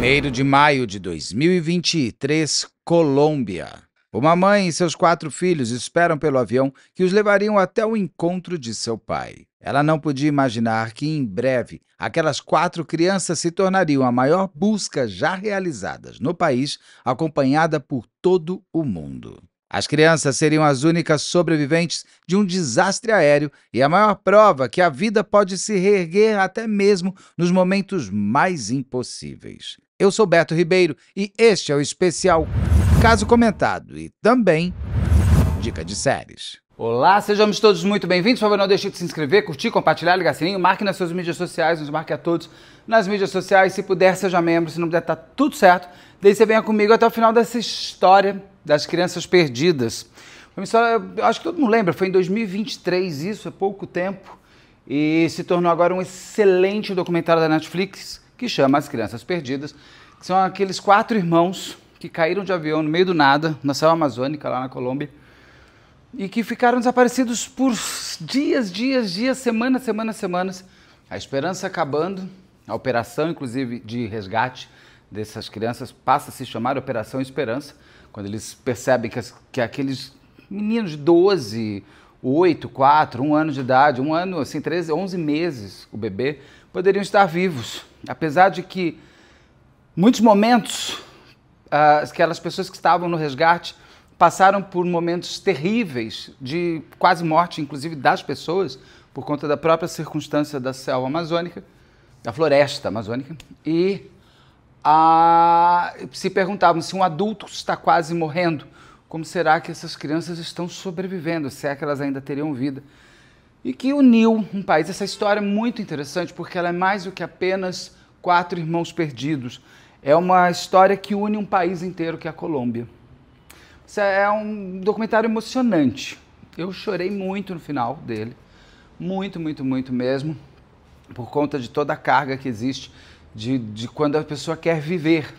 1º de maio de 2023, Colômbia. Uma mãe e seus 4 filhos esperam pelo avião que os levariam até o encontro de seu pai. Ela não podia imaginar que, em breve, aquelas 4 crianças se tornariam a maior busca já realizada no país, acompanhada por todo o mundo. As crianças seriam as únicas sobreviventes de um desastre aéreo e a maior prova que a vida pode se reerguer até mesmo nos momentos mais impossíveis. Eu sou Beto Ribeiro e este é o especial Caso Comentado e também Dica de Séries. Olá, sejamos todos muito bem-vindos. Por favor, não deixe de se inscrever, curtir, compartilhar, ligar sininho, marque nas suas mídias sociais, nos marque a todos nas mídias sociais. Se puder, seja membro, se não puder, tá tudo certo. Daí você venha comigo até o final dessa história das crianças perdidas. Uma história, acho que todo mundo lembra, foi em 2023, isso é pouco tempo, e se tornou agora um excelente documentário da Netflix que chama As Crianças Perdidas, que são aqueles 4 irmãos que caíram de avião no meio do nada, na selva amazônica, lá na Colômbia, e que ficaram desaparecidos por dias, semanas, a esperança acabando, a operação, inclusive, de resgate dessas crianças passa a se chamar Operação Esperança, quando eles percebem que aqueles meninos de 12, 8, 4, 1 ano de idade, 1 ano, assim, 13, 11 meses, o bebê, poderiam estar vivos. Apesar de que, muitos momentos, aquelas pessoas que estavam no resgate passaram por momentos terríveis de quase morte, inclusive das pessoas, por conta da própria circunstância da selva amazônica, da floresta amazônica, e se perguntavam se um adulto está quase morrendo, como será que essas crianças estão sobrevivendo, se é que elas ainda teriam vida. E que uniu um país. Essa história é muito interessante porque ela é mais do que apenas 4 irmãos perdidos. É uma história que une um país inteiro, que é a Colômbia. Isso é um documentário emocionante. Eu chorei muito no final dele, muito mesmo, por conta de toda a carga que existe de quando a pessoa quer viver,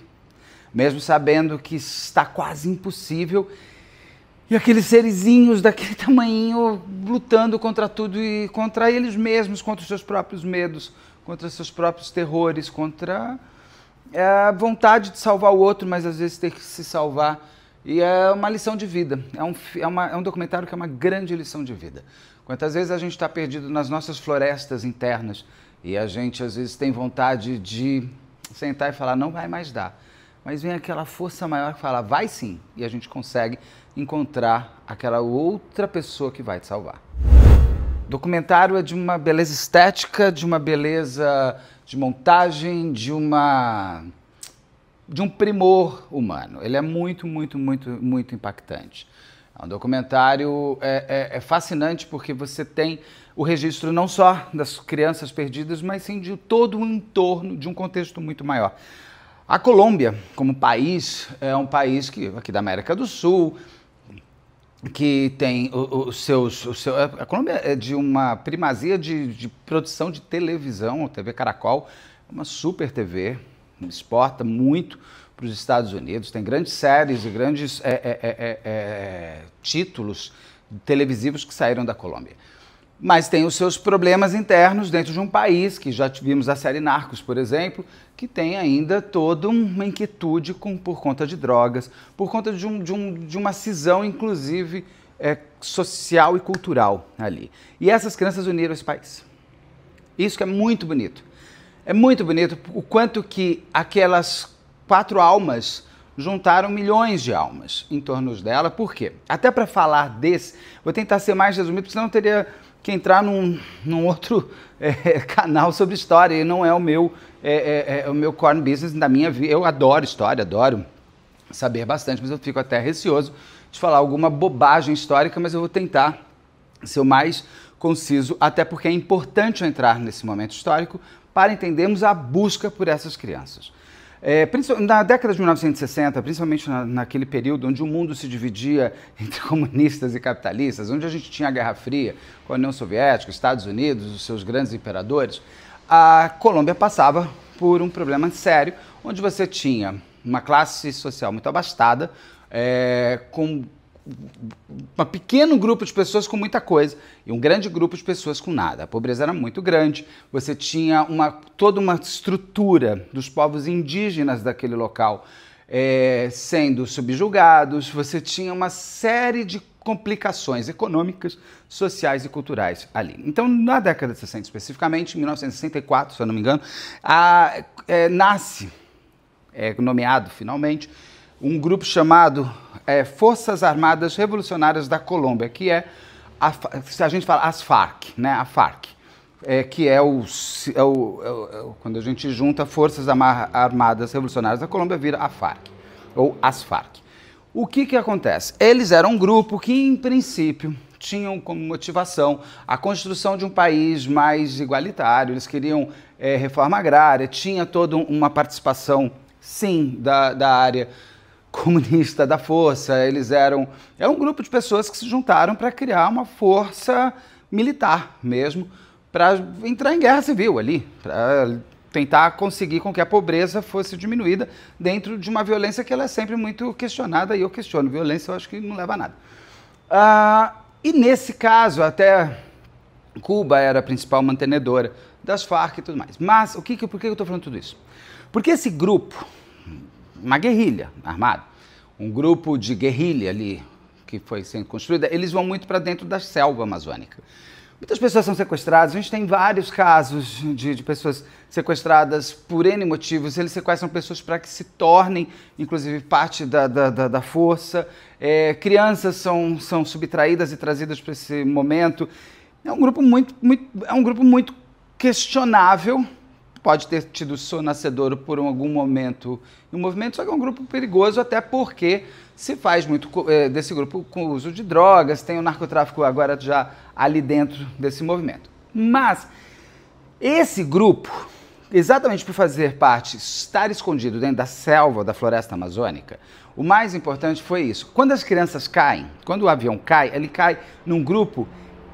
mesmo sabendo que está quase impossível, e aqueles serizinhos daquele tamanhinho lutando contra tudo e contra eles mesmos, contra os seus próprios medos, contra os seus próprios terrores, contra a vontade de salvar o outro, mas às vezes ter que se salvar. E é uma lição de vida, é um documentário que é uma grande lição de vida. Quantas vezes a gente está perdido nas nossas florestas internas e a gente às vezes tem vontade de sentar e falar, não vai mais dar. Mas vem aquela força maior que fala, vai sim, e a gente consegue encontrar aquela outra pessoa que vai te salvar. O documentário é de uma beleza estética, de uma beleza de montagem, de um primor humano. Ele é muito impactante. É um documentário fascinante porque você tem o registro não só das crianças perdidas, mas sim de todo o entorno, de um contexto muito maior. A Colômbia, como país, é um país aqui da América do Sul, que tem a Colômbia é de uma primazia de produção de televisão, a TV Caracol, uma super TV, exporta muito para os Estados Unidos, tem grandes séries e grandes títulos televisivos que saíram da Colômbia. Mas tem os seus problemas internos dentro de um país, que já vimos a série Narcos, por exemplo, que tem ainda toda uma inquietude por conta de drogas, por conta de uma cisão, inclusive, social e cultural ali. E essas crianças uniram esse país. Isso que é muito bonito. É muito bonito o quanto que aquelas 4 almas juntaram milhões de almas em torno dela. Por quê? Até para falar desse, vou tentar ser mais resumido, porque senão eu teria que entrar num outro canal sobre história, e não é o meu core business da minha vida. Eu adoro história, adoro saber bastante, mas eu fico até receoso de falar alguma bobagem histórica, mas eu vou tentar ser o mais conciso, até porque é importante eu entrar nesse momento histórico para entendermos a busca por essas crianças. Na década de 1960, principalmente naquele período onde o mundo se dividia entre comunistas e capitalistas, onde a gente tinha a Guerra Fria com a União Soviética, Estados Unidos, os seus grandes imperadores, a Colômbia passava por um problema sério, onde você tinha uma classe social muito abastada, com um pequeno grupo de pessoas com muita coisa e um grande grupo de pessoas com nada. A pobreza era muito grande, você tinha toda uma estrutura dos povos indígenas daquele local sendo subjugados, você tinha uma série de complicações econômicas, sociais e culturais ali. Então, na década de 60 especificamente, em 1964, se eu não me engano, nasce, nomeado finalmente, um grupo chamado Forças Armadas Revolucionárias da Colômbia, que a gente fala as FARC, né? A FARC, que quando a gente junta Forças Armadas Revolucionárias da Colômbia, vira a FARC, ou as FARC. O que acontece? Eles eram um grupo que, em princípio, tinham como motivação a construção de um país mais igualitário, eles queriam reforma agrária, tinha toda uma participação, sim, da área comunista da força. Eles eram um grupo de pessoas que se juntaram para criar uma força militar mesmo, para entrar em guerra civil ali, para tentar conseguir com que a pobreza fosse diminuída dentro de uma violência que ela é sempre muito questionada, e eu questiono. Violência eu acho que não leva a nada. E nesse caso, até Cuba era a principal mantenedora das Farc e tudo mais. Mas por que eu estou falando tudo isso? Porque esse grupo, uma guerrilha armada, um grupo de guerrilha ali que foi sendo construída, eles vão muito para dentro da selva amazônica. Muitas pessoas são sequestradas, a gente tem vários casos de pessoas sequestradas por N motivos. Eles sequestram pessoas para que se tornem, inclusive, parte da força. Crianças são subtraídas e trazidas para esse momento. É um grupo muito questionável. Pode ter tido sonassedouro por algum momento em um movimento, só que é um grupo perigoso, até porque se faz muito desse grupo com o uso de drogas, tem o narcotráfico agora já ali dentro desse movimento. Mas esse grupo, exatamente por fazer parte, estar escondido dentro da selva, da floresta amazônica, o mais importante foi isso. Quando as crianças caem, quando o avião cai, ele cai num grupo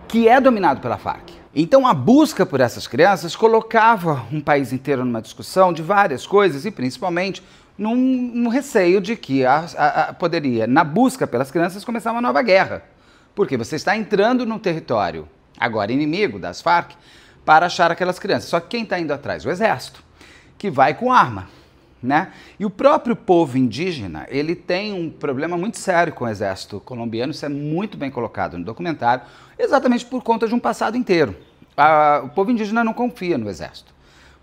que é dominado pela FARC. Então a busca por essas crianças colocava um país inteiro numa discussão de várias coisas e principalmente num receio de que poderia, na busca pelas crianças, começar uma nova guerra. Porque você está entrando num território, agora inimigo das FARC, para achar aquelas crianças. Só que quem está indo atrás? O exército, que vai com arma, né? E o próprio povo indígena, ele tem um problema muito sério com o exército colombiano, isso é muito bem colocado no documentário, exatamente por conta de um passado inteiro. O povo indígena não confia no exército,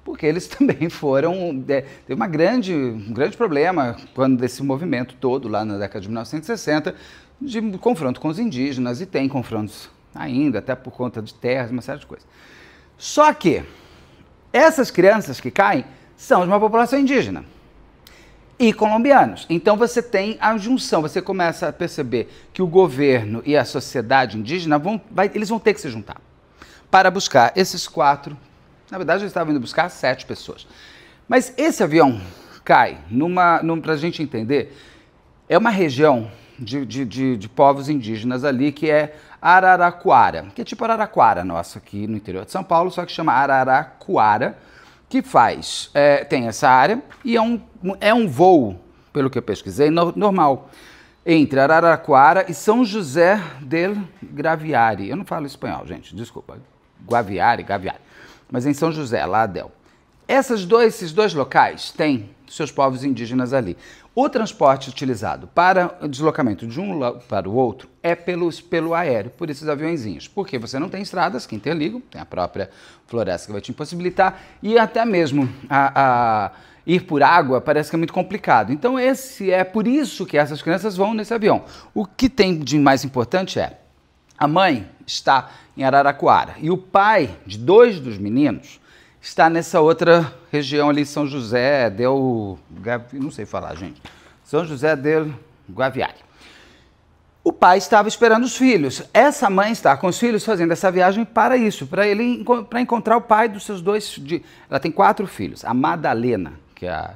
porque eles também teve um grande problema quando desse movimento todo, lá na década de 1960, de confronto com os indígenas, e tem confrontos ainda, até por conta de terras, uma série de coisas. Só que essas crianças que caem são de uma população indígena e colombianos. Então você tem a junção, você começa a perceber que o governo e a sociedade indígena eles vão ter que se juntar para buscar esses 4, na verdade eles estavam indo buscar 7 pessoas. Mas esse avião cai para a gente entender, é uma região de povos indígenas ali, que é Araraquara, que é tipo Araraquara nossa aqui no interior de São Paulo, só que chama Araraquara, que tem essa área e é um voo, pelo que eu pesquisei, normal, entre Araraquara e São José del Graviari. Eu não falo espanhol, gente, desculpa. Gaviari, mas em São José, lá Adel. Esses dois locais têm seus povos indígenas ali. O transporte utilizado para o deslocamento de um para o outro é pelo aéreo, por esses aviõezinhos. Porque você não tem estradas que interligam, tem a própria floresta que vai te impossibilitar, e até mesmo ir por água parece que é muito complicado. Então é por isso que essas crianças vão nesse avião. O que tem de mais importante é, a mãe está em Araraquara e o pai de 2 dos meninos está nessa outra região ali, São José não sei falar, gente. São José del Guaviare. O pai estava esperando os filhos. Essa mãe está com os filhos fazendo essa viagem para isso, para encontrar o pai dos seus 2... Ela tem 4 filhos. A Madalena, que é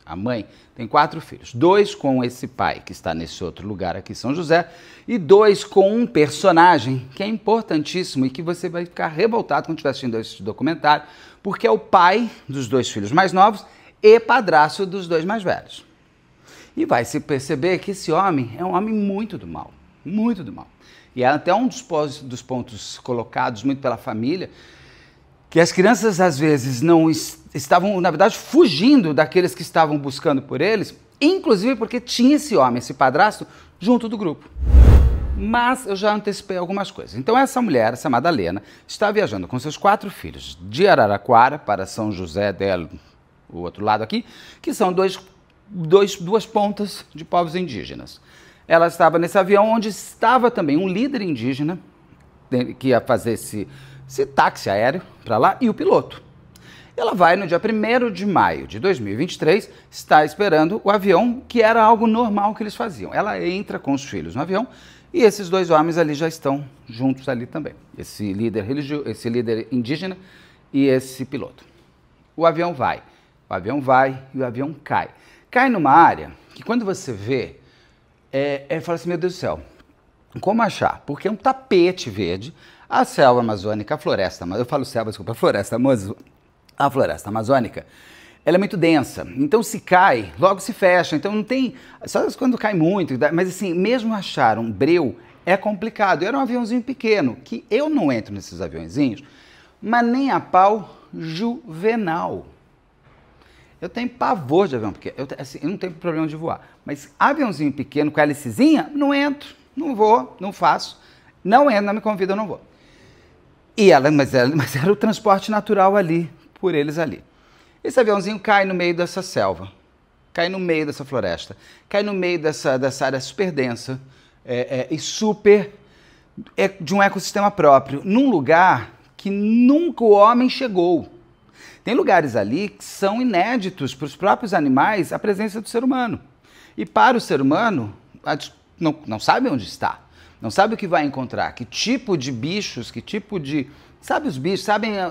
a mãe, tem 4 filhos. 2 com esse pai, que está nesse outro lugar aqui, São José, e 2 com um personagem que é importantíssimo e que você vai ficar revoltado quando estiver assistindo esse documentário, porque é o pai dos 2 filhos mais novos e padrasto dos 2 mais velhos. E vai se perceber que esse homem é um homem muito do mal. muito do mal. E é até um dos pontos colocados muito pela família, que as crianças às vezes não estavam, na verdade, fugindo daqueles que estavam buscando por eles, inclusive porque tinha esse homem, esse padrasto, junto do grupo. Mas eu já antecipei algumas coisas. Então essa mulher, essa Madalena, está viajando com seus 4 filhos de Araraquara para São José o outro lado aqui, que são duas pontas de povos indígenas. Ela estava nesse avião onde estava também um líder indígena, que ia fazer esse táxi aéreo para lá, e o piloto. Ela vai no dia 1º de maio de 2023, está esperando o avião, que era algo normal que eles faziam. Ela entra com os filhos no avião e esses 2 homens ali já estão juntos ali também. Esse líder religioso, esse líder indígena e esse piloto. O avião vai e o avião cai. Cai numa área que quando você vê, fala assim, meu Deus do céu, como achar? Porque é um tapete verde, a selva amazônica, a floresta, eu falo selva, desculpa, a floresta amazônica, ela é muito densa, então se cai, logo se fecha, então não tem, só quando cai muito, mas assim, mesmo achar um breu é complicado. Era um aviãozinho pequeno, que eu não entro nesses aviãozinhos, mas nem a pau Juvenal. Eu tenho pavor de avião pequeno, eu não tenho problema de voar, mas aviãozinho pequeno com hélicezinha, não entro, não vou, não faço, não entro, não me convida, eu não vou. Mas era o transporte natural ali, por eles ali. Esse aviãozinho cai no meio dessa selva, cai no meio dessa floresta, cai no meio dessa área super densa e super de um ecossistema próprio, num lugar que nunca o homem chegou. Tem lugares ali que são inéditos para os próprios animais a presença do ser humano. E para o ser humano, não sabe onde está, não sabe o que vai encontrar, que tipo de bichos, que tipo de... Sabe os bichos,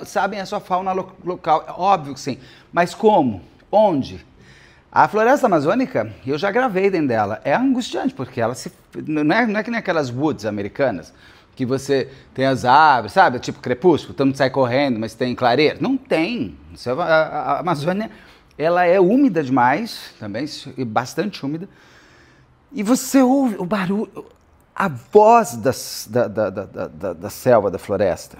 sabem a sua fauna local, óbvio que sim. Mas como? Onde? A floresta amazônica, eu já gravei dentro dela, é angustiante, porque ela não é que nem aquelas woods americanas, que você tem as árvores, sabe? Tipo crepúsculo, todo mundo sai correndo, mas tem clareira. Não tem. A Amazônia, ela é úmida demais, também, bastante úmida. E você ouve o barulho, a voz da selva, da floresta.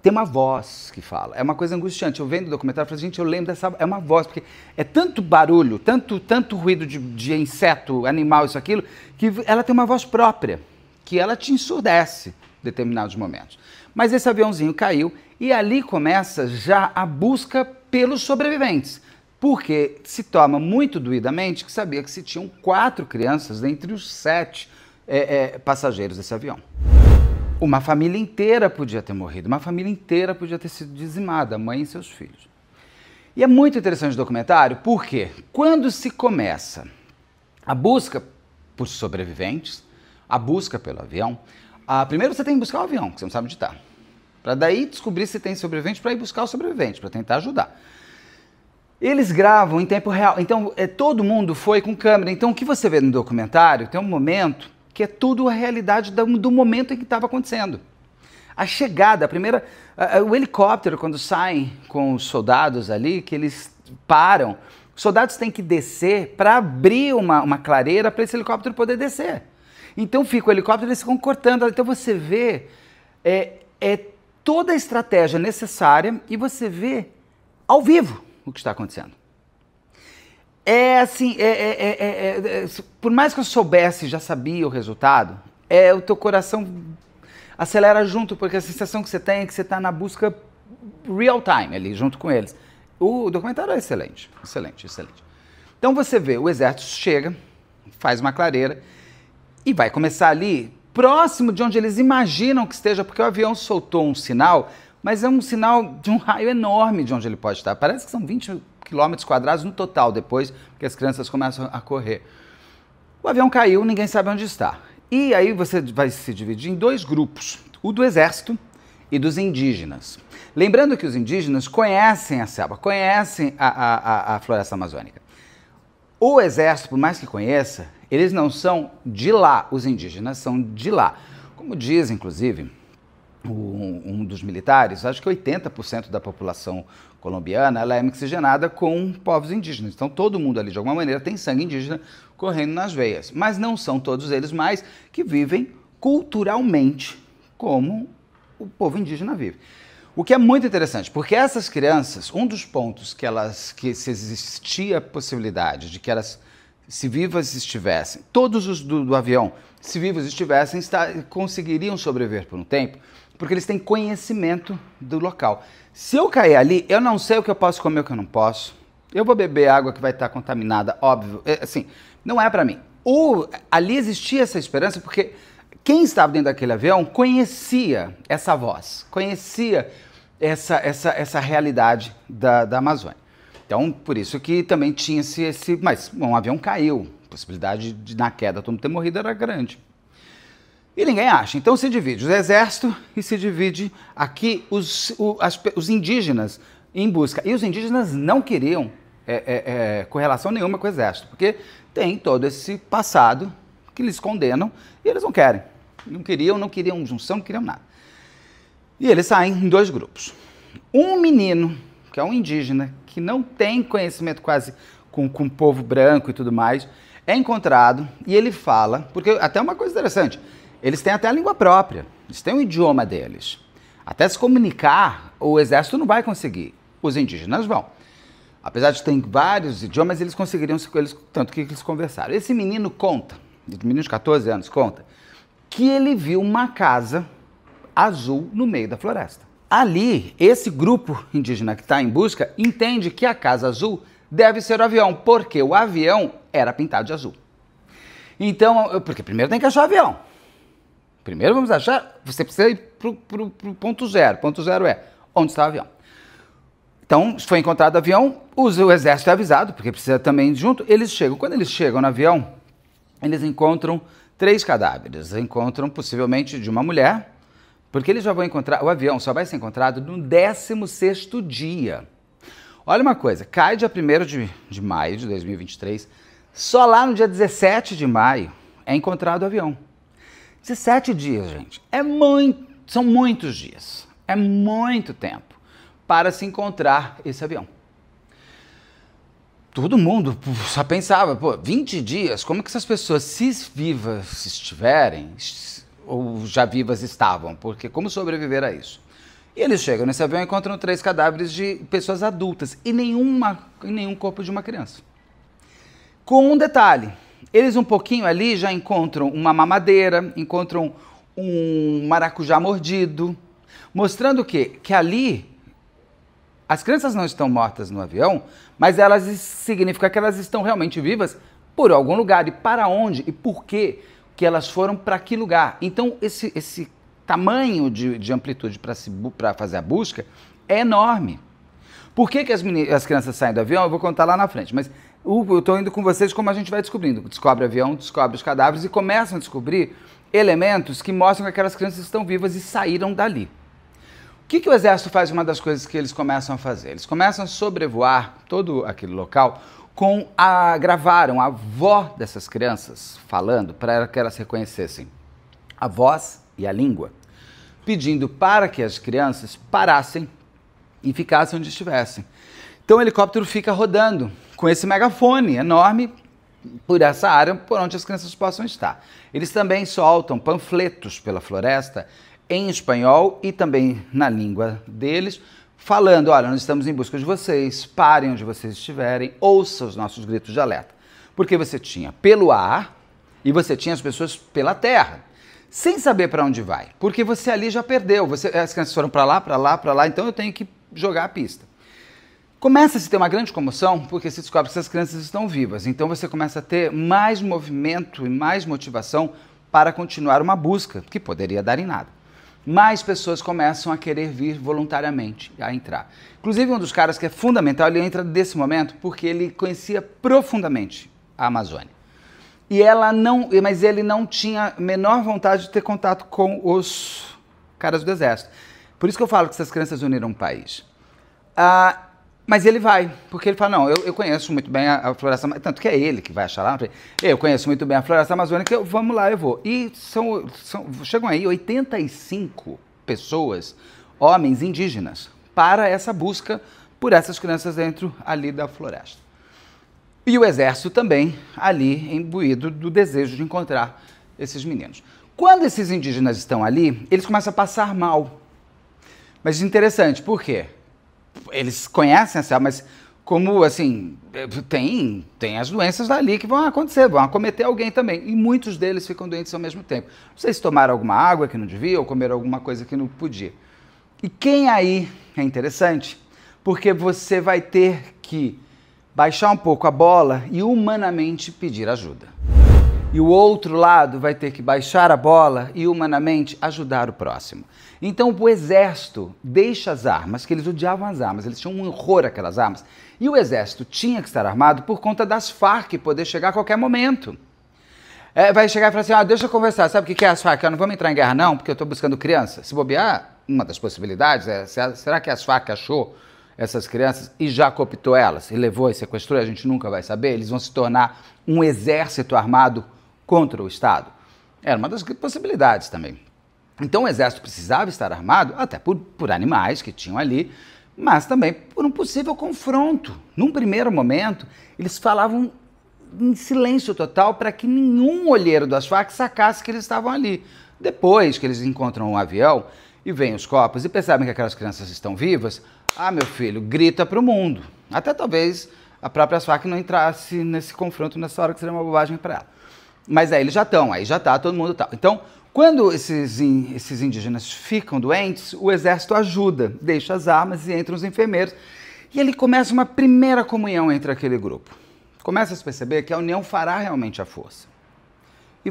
Tem uma voz que fala. É uma coisa angustiante. Eu vendo o documentário e falo, gente, eu lembro dessa... É uma voz, porque é tanto barulho, tanto ruído de inseto, animal, isso, aquilo, que ela tem uma voz própria, que ela te ensurdece em determinados momentos. Mas esse aviãozinho caiu e ali começa já a busca pelos sobreviventes. Porque se toma muito doidamente que sabia que se tinham 4 crianças dentre os 7 passageiros desse avião. Uma família inteira podia ter morrido, uma família inteira podia ter sido dizimada, a mãe e seus filhos. E é muito interessante o documentário porque quando se começa a busca por sobreviventes, a busca pelo avião, primeiro você tem que buscar o avião, que você não sabe onde está. Para daí descobrir se tem sobrevivente, para ir buscar o sobrevivente, para tentar ajudar. Eles gravam em tempo real, então todo mundo foi com câmera. Então o que você vê no documentário tem um momento que é tudo a realidade do momento em que estava acontecendo. A chegada, o helicóptero, quando saem com os soldados ali, que eles param, os soldados têm que descer para abrir uma clareira para esse helicóptero poder descer. Então fica o helicóptero, eles ficam cortando. Então você vê toda a estratégia necessária e você vê ao vivo o que está acontecendo. Por mais que eu soubesse, já sabia o resultado, o teu coração acelera junto, porque a sensação que você tem é que você está na busca real time ali, junto com eles. O documentário é excelente, excelente, excelente. Então você vê, o exército chega, faz uma clareira e vai começar ali, próximo de onde eles imaginam que esteja, porque o avião soltou um sinal, mas é um sinal de um raio enorme de onde ele pode estar. Parece que são 20 quilômetros quadrados no total, depois que as crianças começam a correr. O avião caiu, ninguém sabe onde está. E aí você vai se dividir em 2 grupos, o do exército e dos indígenas. Lembrando que os indígenas conhecem a selva, conhecem a floresta amazônica. O exército, por mais que conheça, eles não são de lá, os indígenas são de lá. Como diz, inclusive, um dos militares, acho que 80% da população colombiana ela é miscigenada com povos indígenas. Então todo mundo ali, de alguma maneira, tem sangue indígena correndo nas veias. Mas não são todos eles mais que vivem culturalmente como o povo indígena vive. O que é muito interessante, porque essas crianças, um dos pontos que se existia a possibilidade de que elas, se vivas estivessem, todos os do avião, se vivos estivessem, conseguiriam sobreviver por um tempo, porque eles têm conhecimento do local. Se eu cair ali, eu não sei o que eu posso comer e o que eu não posso. Eu vou beber água que vai estar contaminada, óbvio. Assim, não é para mim. Ali existia essa esperança porque quem estava dentro daquele avião conhecia essa voz, conhecia essa realidade da Amazônia. Então, por isso que também tinha-se esse... Mas um avião caiu, a possibilidade de na queda todo mundo ter morrido era grande. E ninguém acha. Então se divide o exército e se divide aqui os indígenas em busca. E os indígenas não queriam correlação nenhuma com o exército, porque tem todo esse passado que eles condenam e eles não querem. Não queriam junção, não queriam nada. E eles saem em dois grupos. Um menino, que é um indígena, que não tem conhecimento quase com o povo branco e tudo mais, é encontrado e ele fala, porque até uma coisa interessante, eles têm até a língua própria, eles têm o idioma deles. Até se comunicar, o exército não vai conseguir, os indígenas vão. Apesar de ter vários idiomas, eles conseguiriam, tanto que eles conversaram. Esse menino conta, menino de 14 anos, conta, que ele viu uma casa azul no meio da floresta. Ali, esse grupo indígena que está em busca entende que a casa azul deve ser o avião, porque o avião era pintado de azul. Então, porque primeiro tem que achar o avião. Primeiro vamos achar, você precisa ir para o ponto zero. Ponto zero é, onde está o avião? Então, foi encontrado o avião, o exército é avisado, porque precisa também ir junto, eles chegam. Quando eles chegam no avião, eles encontram 3 cadáveres. Encontram possivelmente de uma mulher, porque eles já vão encontrar, o avião só vai ser encontrado no 16º dia. Olha uma coisa, cai dia 1º de maio de 2023, só lá no dia 17 de maio é encontrado o avião. 17 dias, gente, são muitos dias, é muito tempo para se encontrar esse avião. Todo mundo só pensava, 20 dias, como que essas pessoas, se vivas estiverem, ou já vivas estavam, porque como sobreviver a isso? E eles chegam nesse avião e encontram 3 cadáveres de pessoas adultas e nenhum corpo de uma criança. Com um detalhe, eles um pouquinho ali já encontram uma mamadeira, encontram um maracujá mordido, mostrando o quê? Que ali as crianças não estão mortas no avião, mas elas significa que elas estão realmente vivas por algum lugar. E para onde e por quê que elas foram para que lugar? Então esse tamanho de amplitude para fazer a busca é enorme. Por que as crianças saem do avião? Eu vou contar lá na frente, mas eu estou indo com vocês como a gente vai descobrindo. Descobre o avião, descobre os cadáveres e começam a descobrir elementos que mostram que aquelas crianças estão vivas e saíram dali. O que o exército faz? Uma das coisas que eles começam a fazer? Eles começam a sobrevoar todo aquele local gravaram a avó dessas crianças falando para que elas reconhecessem a voz e a língua, pedindo para que as crianças parassem e ficassem onde estivessem. Então o helicóptero fica rodando com esse megafone enorme por essa área por onde as crianças possam estar. Eles também soltam panfletos pela floresta em espanhol e também na língua deles, falando, olha, nós estamos em busca de vocês, parem onde vocês estiverem, ouçam os nossos gritos de alerta. Porque você tinha pelo ar e você tinha as pessoas pela terra, sem saber para onde vai, porque você ali já perdeu, as crianças foram para lá, então eu tenho que jogar a pista. Começa a se ter uma grande comoção, porque se descobre que essas crianças estão vivas, então você começa a ter mais movimento e mais motivação para continuar uma busca, que poderia dar em nada. Mais pessoas começam a querer vir voluntariamente, a entrar. Inclusive um dos caras que é fundamental, ele entra nesse momento porque ele conhecia profundamente a Amazônia. Mas ele não tinha a menor vontade de ter contato com os caras do exército. Por isso que eu falo que essas crianças uniram um país. Mas ele vai, porque ele fala, não, eu conheço muito bem a floresta, tanto que é ele que vai achar lá, eu conheço muito bem a floresta amazônica, vamos lá, eu vou. E chegam aí 85 pessoas, homens indígenas, para essa busca por essas crianças dentro ali da floresta. E o exército também ali imbuído do desejo de encontrar esses meninos. Quando esses indígenas estão ali, eles começam a passar mal. Mas interessante, por quê? Eles conhecem a selva, mas como assim, tem as doenças dali que vão acontecer, vão acometer alguém também. E muitos deles ficam doentes ao mesmo tempo. Não sei se tomaram alguma água que não devia ou comeram alguma coisa que não podia. E quem aí é interessante, porque você vai ter que baixar um pouco a bola e humanamente pedir ajuda. E o outro lado vai ter que baixar a bola e humanamente ajudar o próximo. Então o exército deixa as armas, que eles odiavam as armas, eles tinham um horror àquelas armas. E o exército tinha que estar armado por conta das Farc poder chegar a qualquer momento. Vai chegar e falar assim, deixa eu conversar, sabe o que é as Farc? Eu não vou entrar em guerra não, porque eu estou buscando criança. Se bobear, uma das possibilidades é, será que as Farc achou essas crianças e já cooptou elas, e levou e sequestrou, a gente nunca vai saber, eles vão se tornar um exército armado contra o Estado. Era uma das possibilidades também. Então o exército precisava estar armado, até por animais que tinham ali, mas também por um possível confronto. Num primeiro momento, eles falavam em silêncio total para que nenhum olheiro das Farc sacasse que eles estavam ali. Depois que eles encontram um avião e veem os corpos e percebem que aquelas crianças estão vivas, meu filho, grita para o mundo. Até talvez a própria Farc não entrasse nesse confronto nessa hora, que seria uma bobagem para ela. Mas aí eles já estão, aí já está todo mundo tal. Então, quando esses indígenas ficam doentes, o exército ajuda, deixa as armas e entram os enfermeiros. E ele começa uma primeira comunhão entre aquele grupo. Começa a se perceber que a união fará realmente a força. E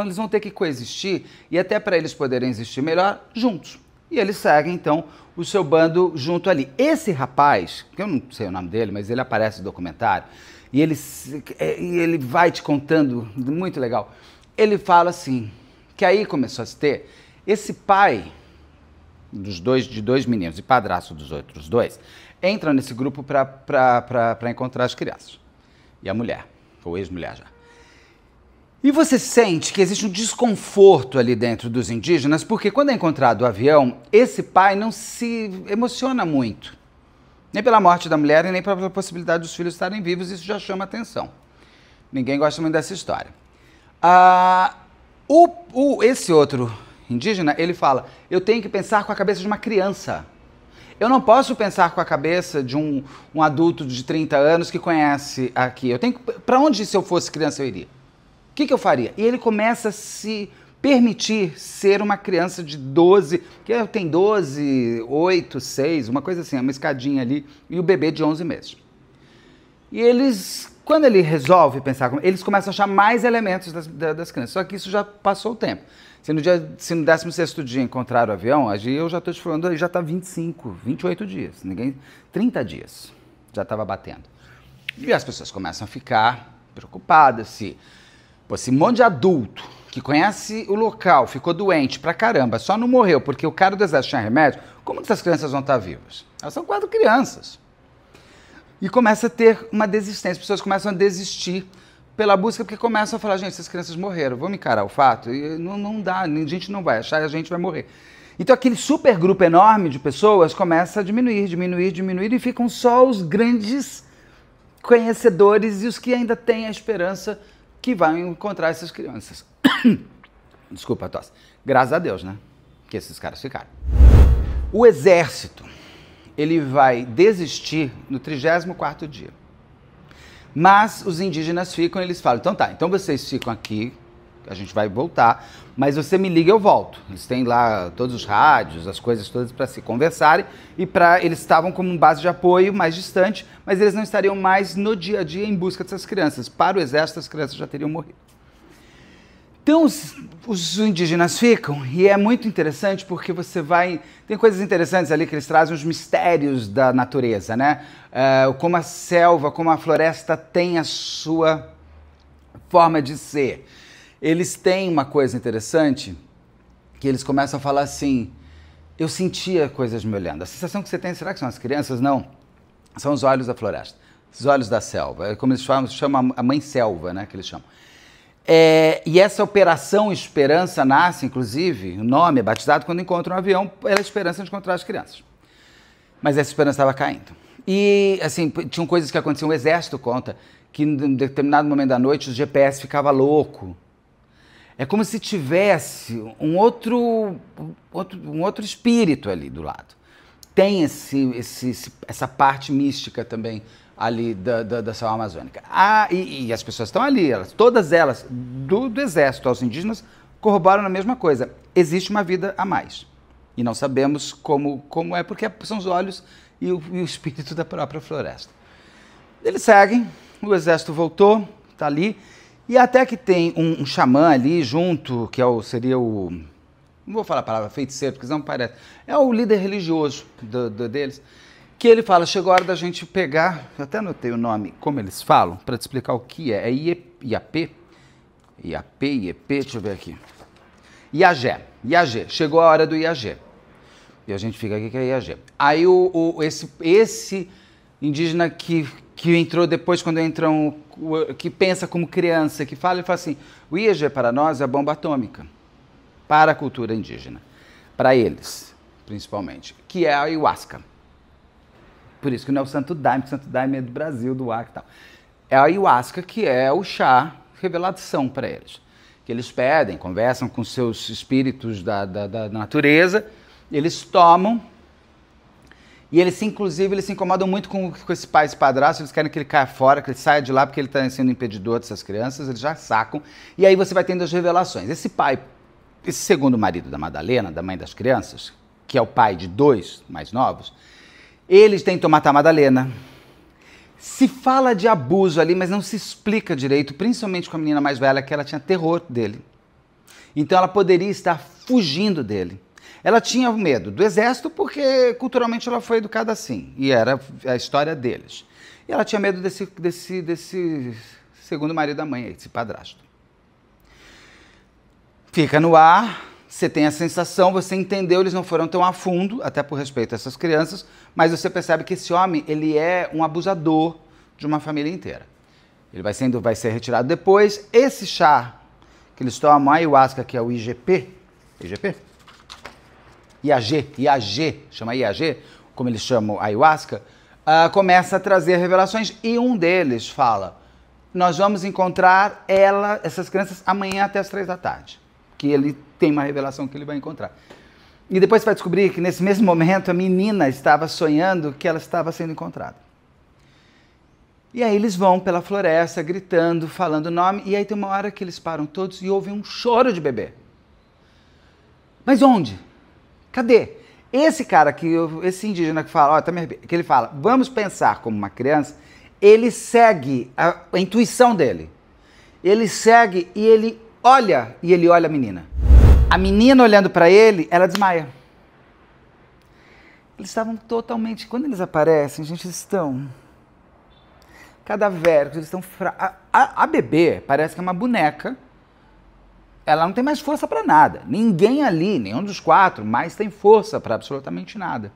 eles vão ter que coexistir, e até para eles poderem existir melhor, juntos. E eles seguem, então, o seu bando junto ali. Esse rapaz, que eu não sei o nome dele, mas ele aparece no documentário, e ele vai te contando, muito legal. Ele fala assim, que aí começou a se ter, esse pai de dois meninos e padrasto dos outros dois, entra nesse grupo para encontrar as crianças. E a mulher, ou ex-mulher já. E você sente que existe um desconforto ali dentro dos indígenas, porque quando é encontrado o avião, esse pai não se emociona muito. Nem pela morte da mulher e nem pela possibilidade dos filhos estarem vivos, isso já chama atenção. Ninguém gosta muito dessa história. Esse outro indígena, ele fala, eu tenho que pensar com a cabeça de uma criança. Eu não posso pensar com a cabeça de um adulto de 30 anos que conhece aqui. Para onde, se eu fosse criança, eu iria? O que eu faria? E ele começa a se permitir ser uma criança de 12, que tem 12, 8, 6, uma coisa assim, uma escadinha ali, e o bebê de 11 meses. E quando ele resolve pensar, eles começam a achar mais elementos das crianças, só que isso já passou o tempo. Se no 16º dia encontraram o avião, eu já estou te falando, já está 25, 28 dias, 30 dias já estava batendo. E as pessoas começam a ficar preocupadas se um monte de adulto que conhece o local, ficou doente pra caramba, só não morreu porque o cara do exército tinha remédio, como essas crianças vão estar vivas? Elas são 4 crianças. E começa a ter uma desistência, as pessoas começam a desistir pela busca, porque começam a falar, gente, essas crianças morreram, vamos encarar o fato? E não dá, a gente não vai achar, a gente vai morrer. Então aquele super grupo enorme de pessoas começa a diminuir, e ficam só os grandes conhecedores e os que ainda têm a esperança que vão encontrar essas crianças. Desculpa a tosse. Graças a Deus, né? Que esses caras ficaram. O exército, ele vai desistir no 34º dia. Mas os indígenas ficam, eles falam, então tá, então vocês ficam aqui, a gente vai voltar, mas você me liga e eu volto. Eles têm lá todos os rádios, as coisas todas para se conversarem, e eles estavam como base de apoio mais distante, mas eles não estariam mais no dia a dia em busca dessas crianças. Para o exército, as crianças já teriam morrido. Então os indígenas ficam, e é muito interessante porque tem coisas interessantes ali que eles trazem, os mistérios da natureza, né? Como a selva, como a floresta tem a sua forma de ser. Eles têm uma coisa interessante, que eles começam a falar assim, eu sentia coisas me olhando. A sensação que você tem, será que são as crianças? Não, são os olhos da floresta, os olhos da selva, como eles chamam a mãe selva, né, que eles chamam. E essa Operação Esperança nasce, inclusive, o nome é batizado quando encontra um avião pela esperança de encontrar as crianças. Mas essa esperança estava caindo. E, assim, tinham coisas que aconteciam, o exército conta que em determinado momento da noite o GPS ficava louco. É como se tivesse um outro espírito ali do lado. Tem essa parte mística também ali da selva amazônica. E as pessoas estão ali, todas elas, do exército aos indígenas, corroboram a mesma coisa. Existe uma vida a mais. E não sabemos como é, porque são os olhos e o espírito da própria floresta. Eles seguem, o exército voltou, está ali, e até que tem um xamã ali junto, que seria o... Não vou falar a palavra feiticeiro, porque não parece. É o líder religioso deles, que ele fala, chegou a hora da gente pegar, eu até anotei o nome, como eles falam, para te explicar o que é. É Iapê, deixa eu ver aqui. Iagé, chegou a hora do Iagé. E a gente fica aqui que é Iagé. Aí esse indígena que entrou depois, quando entram, que pensa como criança, que fala, ele fala assim, o Iagé para nós é a bomba atômica, para a cultura indígena, para eles, principalmente, que é a ayahuasca. Por isso que não é o Santo Daime, porque o Santo Daime é do Brasil, do Acre e tal. É a ayahuasca que é o chá revelação para eles. Que eles pedem, conversam com seus espíritos da natureza, eles tomam, e eles, inclusive, eles se incomodam muito com esse pai, esse padrasto, eles querem que ele caia fora, que ele saia de lá, porque ele está sendo impedidor dessas crianças, eles já sacam, e aí você vai tendo as revelações. Esse segundo marido da Madalena, da mãe das crianças, que é o pai de 2 mais novos, eles tentam matar a Madalena. Se fala de abuso ali, mas não se explica direito, principalmente com a menina mais velha, que ela tinha terror dele. Então ela poderia estar fugindo dele. Ela tinha medo do exército porque culturalmente ela foi educada assim, e era a história deles. E ela tinha medo desse segundo marido da mãe, esse padrasto. Fica no ar, você tem a sensação, você entendeu, eles não foram tão a fundo, até por respeito a essas crianças, mas você percebe que esse homem, ele é um abusador de uma família inteira. Ele vai ser retirado depois. Esse chá que eles tomam, a ayahuasca, que é o IAG, chama IAG, como eles chamam a ayahuasca, começa a trazer revelações, e um deles fala, nós vamos encontrar essas crianças amanhã até as 3 da tarde. Que ele tem uma revelação que ele vai encontrar. E depois você vai descobrir que nesse mesmo momento a menina estava sonhando que ela estava sendo encontrada. E aí eles vão pela floresta, gritando, falando o nome, e aí tem uma hora que eles param todos e ouvem um choro de bebê. Mas onde? Cadê? Esse cara, esse indígena que fala, que ele fala, vamos pensar como uma criança, ele segue a intuição dele. Ele segue e ele olha a menina. A menina olhando para ele, ela desmaia. Eles estavam totalmente... Quando eles aparecem, gente, eles estão cadavéricos, eles estão... A bebê parece que é uma boneca. Ela não tem mais força para nada. Ninguém ali, nenhum dos 4, mais tem força para absolutamente nada.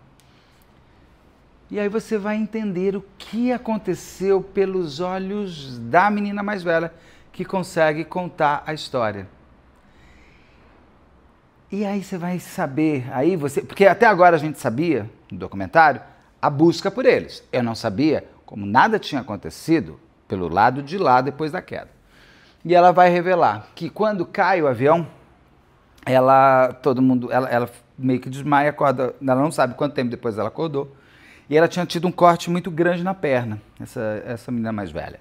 E aí você vai entender o que aconteceu pelos olhos da menina mais velha, que consegue contar a história. E aí você vai saber, porque até agora a gente sabia, no documentário, a busca por eles. Eu não sabia como nada tinha acontecido pelo lado de lá depois da queda. E ela vai revelar que quando cai o avião, ela meio que desmaia, acorda, ela não sabe quanto tempo depois ela acordou, e ela tinha tido um corte muito grande na perna, essa menina mais velha.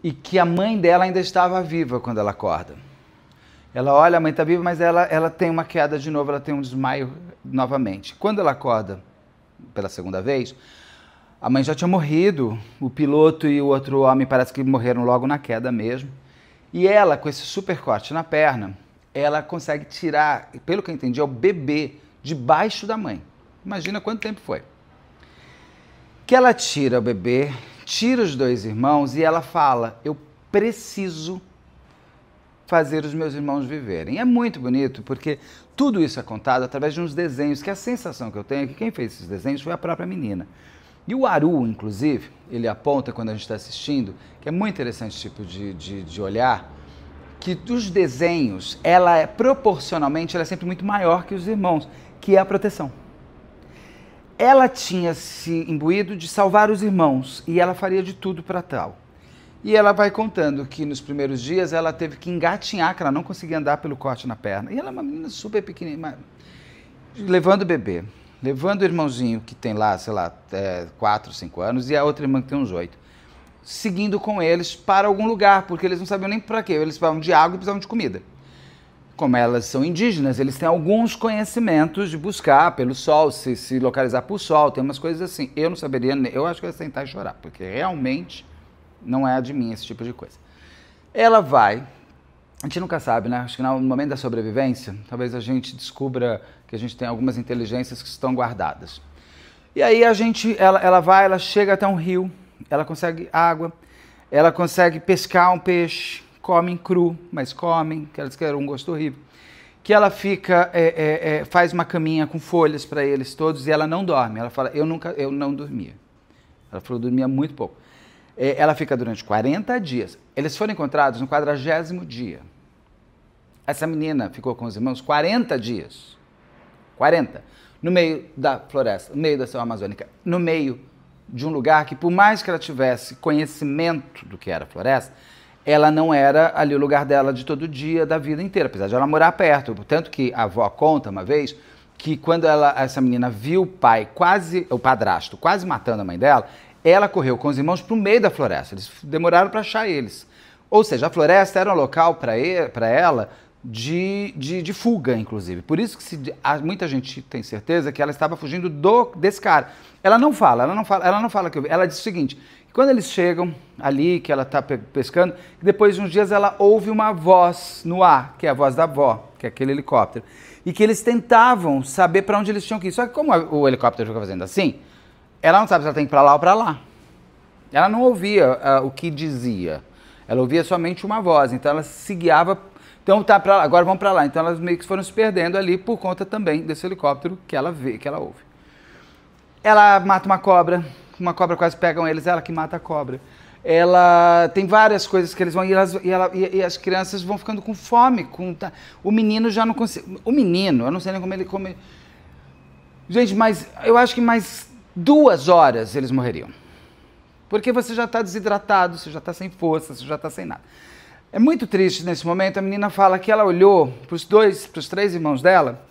E que a mãe dela ainda estava viva quando ela acorda. Ela olha, a mãe está viva, mas ela tem uma queda de novo, ela tem um desmaio novamente. Quando ela acorda pela segunda vez, a mãe já tinha morrido, o piloto e o outro homem parece que morreram logo na queda mesmo. E ela, com esse super corte na perna, ela consegue tirar, pelo que eu entendi, é o bebê debaixo da mãe. Imagina quanto tempo foi. Que ela tira o bebê, tira os 2 irmãos e ela fala, eu preciso fazer os meus irmãos viverem. E é muito bonito, porque tudo isso é contado através de uns desenhos, que a sensação que eu tenho é que quem fez esses desenhos foi a própria menina. E o Aru, inclusive, ele aponta quando a gente está assistindo, que é muito interessante esse tipo de olhar, que dos desenhos, ela é proporcionalmente, ela é sempre muito maior que os irmãos, que é a proteção. Ela tinha se imbuído de salvar os irmãos e ela faria de tudo para tal. E ela vai contando que nos primeiros dias ela teve que engatinhar, que ela não conseguia andar pelo corte na perna. E ela é uma menina super pequenininha, levando o bebê, levando o irmãozinho que tem lá, sei lá, 4, 5 anos, e a outra irmã que tem uns 8, seguindo com eles para algum lugar, porque eles não sabiam nem para quê. Eles precisavam de água e precisavam de comida. Como elas são indígenas, eles têm alguns conhecimentos de buscar pelo sol, se localizar por sol, tem umas coisas assim. Eu não saberia, eu acho que eu ia sentar e chorar, porque realmente não é de mim esse tipo de coisa. Ela vai, a gente nunca sabe, né? Acho que no momento da sobrevivência, talvez a gente descubra que a gente tem algumas inteligências que estão guardadas. E aí ela chega até um rio, ela consegue água, ela consegue pescar um peixe, comem cru, mas comem, que elas querem um gosto horrível. Que ela fica, faz uma caminha com folhas para eles todos e ela não dorme. Ela fala, eu não dormia. Ela falou, dormia muito pouco. Ela fica durante 40 dias. Eles foram encontrados no 40º dia. Essa menina ficou com os irmãos 40 dias. 40. No meio da floresta, no meio da selva amazônica, no meio de um lugar que, por mais que ela tivesse conhecimento do que era floresta, ela não era ali o lugar dela de todo dia, da vida inteira, apesar de ela morar perto. Tanto que a avó conta uma vez que quando essa menina viu o padrasto, quase matando a mãe dela, ela correu com os irmãos para o meio da floresta. Eles demoraram para achar eles. Ou seja, a floresta era um local para ela de fuga, inclusive. Por isso que muita gente tem certeza que ela estava fugindo desse cara. Ela não fala que ela diz o seguinte: quando eles chegam ali, que ela está pescando, depois de uns dias ela ouve uma voz no ar, que é a voz da avó, que é aquele helicóptero, e que eles tentavam saber para onde eles tinham que ir. Só que como o helicóptero fica fazendo assim, ela não sabe se ela tem que ir para lá ou para lá. Ela não ouvia o que dizia, ela ouvia somente uma voz, então ela se guiava. Então tá para lá, agora vamos para lá. Então elas meio que foram se perdendo ali por conta também desse helicóptero que ela vê, que ela ouve. Ela mata uma cobra quase pegam eles, ela que mata a cobra. Ela tem várias coisas que eles vão, e as crianças vão ficando com fome. O menino já não consegue. O menino, eu não sei nem como ele come. Gente, mas eu acho que mais 2 horas eles morreriam. Porque você já está desidratado, você já está sem força, você já está sem nada. É muito triste nesse momento. A menina fala que ela olhou para os 3 irmãos dela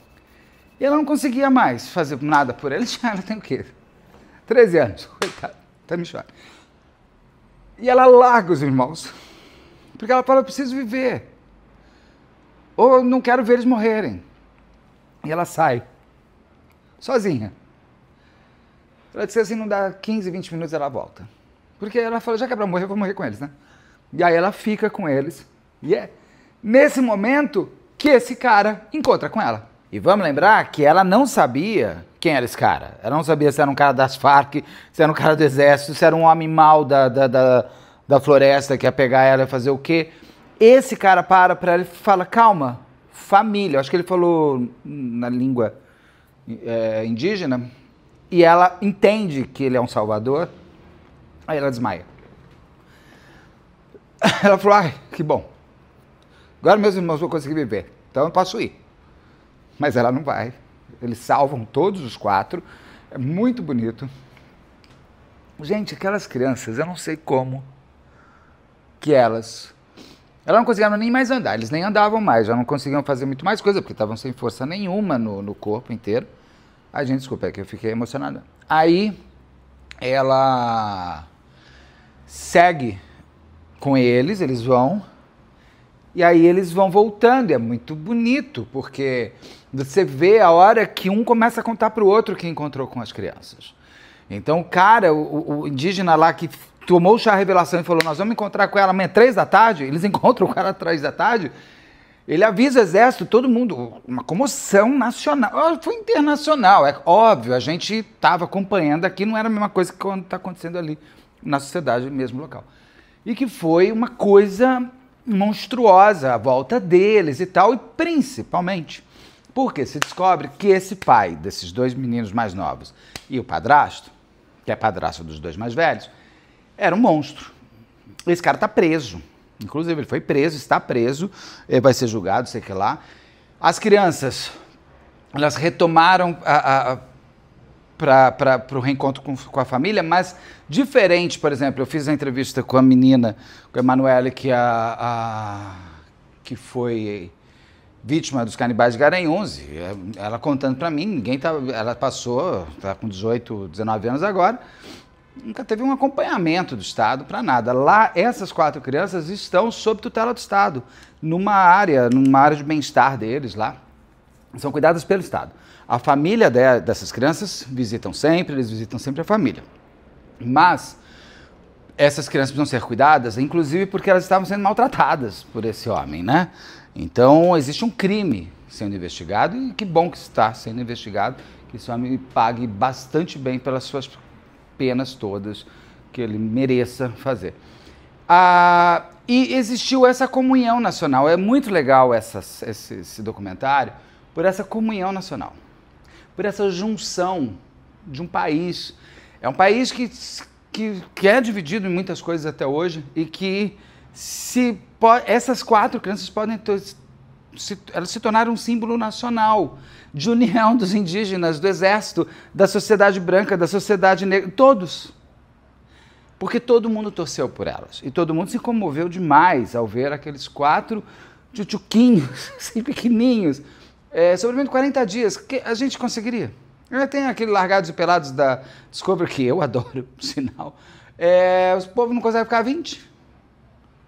e ela não conseguia mais fazer nada por eles. Ela tem o quê? 13 anos, coitado, até me chora. E ela larga os irmãos, porque ela fala, eu preciso viver, ou eu não quero ver eles morrerem. E ela sai, sozinha. Ela disse assim, não dá 15, 20 minutos ela volta. Porque ela fala, já que é pra morrer, eu vou morrer com eles, né? E aí ela fica com eles, e é nesse momento que esse cara encontra com ela. E vamos lembrar que ela não sabia quem era esse cara. Ela não sabia se era um cara das Farc, se era um cara do exército, se era um homem mau da floresta que ia pegar ela e fazer o quê. Esse cara para ela e fala, calma, família. Acho que ele falou na língua indígena. E ela entende que ele é um salvador. Aí ela desmaia. Ela falou, ai, que bom. Agora meus irmãos vão conseguir viver. Então eu posso ir. Mas ela não vai. Eles salvam todos os 4. É muito bonito. Gente, aquelas crianças, eu não sei como que elas não conseguiam nem mais andar. Eles nem andavam mais, já não conseguiam fazer muito mais coisa, porque estavam sem força nenhuma no corpo inteiro. Ai, gente, desculpa, é que eu fiquei emocionada. Aí, ela segue com eles vão. E aí eles vão voltando, e é muito bonito, porque você vê a hora que um começa a contar para o outro que encontrou com as crianças. Então o cara, o indígena lá que tomou o chá revelação e falou, nós vamos encontrar com ela amanhã 3 da tarde, eles encontram o cara às 3 da tarde, ele avisa o exército, todo mundo, uma comoção nacional, foi internacional, é óbvio, a gente estava acompanhando aqui, não era a mesma coisa que está acontecendo ali na sociedade, no mesmo local. E que foi uma coisa monstruosa à volta deles e tal, e principalmente porque se descobre que esse pai desses 2 meninos mais novos e o padrasto, que é padrasto dos 2 mais velhos, era um monstro. Esse cara tá preso Inclusive, ele foi preso, está preso, vai ser julgado, sei que lá. As crianças, elas retomaram para o reencontro com a família, mas diferente, por exemplo, eu fiz a entrevista com a menina, com a Emanuele, que foi vítima dos canibais de Garanhuns, ela contando para mim, ela passou, está com 18, 19 anos agora, nunca teve um acompanhamento do Estado para nada. Lá, essas 4 crianças estão sob tutela do Estado, numa área de bem-estar deles lá, são cuidadas pelo Estado. A família dessas crianças eles visitam sempre a família. Mas essas crianças precisam ser cuidadas, inclusive porque elas estavam sendo maltratadas por esse homem, né? Então, existe um crime sendo investigado, e que bom que está sendo investigado, que esse homem pague bastante bem pelas suas penas todas, que ele mereça fazer. E existiu essa comunhão nacional. É muito legal esse documentário por essa comunhão nacional, por essa junção de um país. É um país que é dividido em muitas coisas até hoje e que essas 4 crianças podem elas se tornaram um símbolo nacional de união dos indígenas, do exército, da sociedade branca, da sociedade negra, todos. Porque todo mundo torceu por elas. E todo mundo se comoveu demais ao ver aqueles 4 tchutchuquinhos, assim, pequenininhos, sobrevivendo 40 dias. Que a gente conseguiria. Tem aquele Largados e Pelados da Discovery, que eu adoro, por sinal. Os povos não conseguem ficar 20.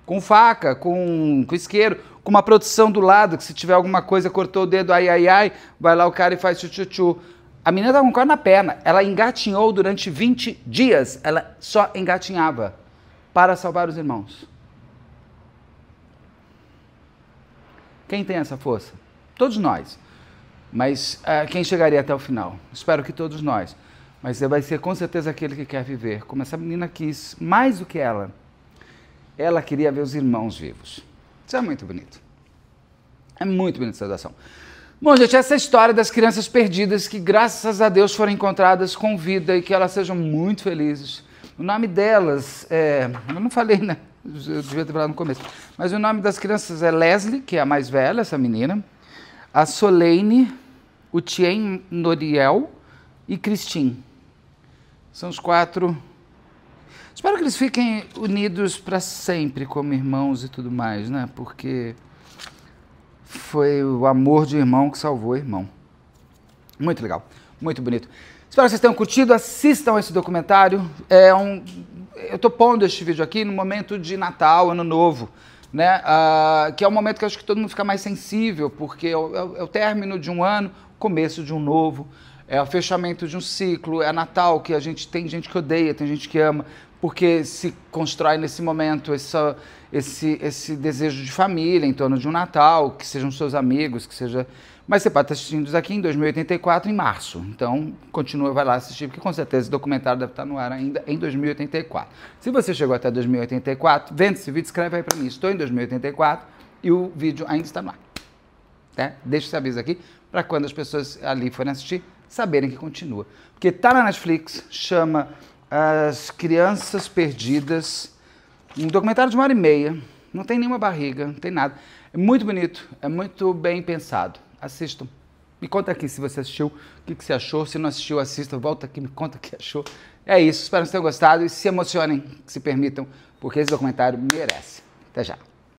Com faca, com isqueiro, com uma produção do lado, que se tiver alguma coisa, cortou o dedo, ai, vai lá o cara e faz tchu-tchu-tchu. A menina estava com corda na perna, ela engatinhou durante 20 dias, ela só engatinhava para salvar os irmãos. Quem tem essa força? Todos nós. Mas quem chegaria até o final? Espero que todos nós. Mas você vai ser com certeza aquele que quer viver, como essa menina quis, mais do que ela. Ela queria ver os irmãos vivos. Isso é muito bonito. É muito bonita essa situação. Bom, gente, essa é a história das crianças perdidas que, graças a Deus, foram encontradas com vida e que elas sejam muito felizes. O nome delas eu não falei, né? Eu devia ter falado no começo. Mas o nome das crianças é Leslie, que é a mais velha, essa menina, a Solane, o Tien Noriel e Christine. São os 4... Espero que eles fiquem unidos para sempre como irmãos e tudo mais, né? Porque foi o amor de irmão que salvou o irmão. Muito legal, muito bonito. Espero que vocês tenham curtido, assistam esse documentário. Eu estou pondo este vídeo aqui no momento de Natal, Ano Novo, né? Que é um momento que eu acho que todo mundo fica mais sensível, porque é o término de um ano, começo de um novo, é o fechamento de um ciclo, é Natal, que tem gente que odeia, tem gente que ama, porque se constrói nesse momento esse desejo de família em torno de um Natal, que sejam seus amigos, que seja... Mas você pode estar assistindo isso aqui em 2084, em março. Então, continua, vai lá assistir, porque com certeza esse documentário deve estar no ar ainda em 2084. Se você chegou até 2084, vendo esse vídeo, escreve aí para mim. Estou em 2084 e o vídeo ainda está no ar. Né? Deixa esse aviso aqui, para quando as pessoas ali forem assistir, saberem que continua. Porque está na Netflix, chama... As Crianças Perdidas, um documentário de 1h30, não tem nenhuma barriga, não tem nada. É muito bonito, é muito bem pensado. Assistam. Me conta aqui se você assistiu, o que você achou. Se não assistiu, assista, volta aqui, me conta o que achou. É isso, espero que vocês tenham gostado e se emocionem, se permitam, porque esse documentário merece. Até já.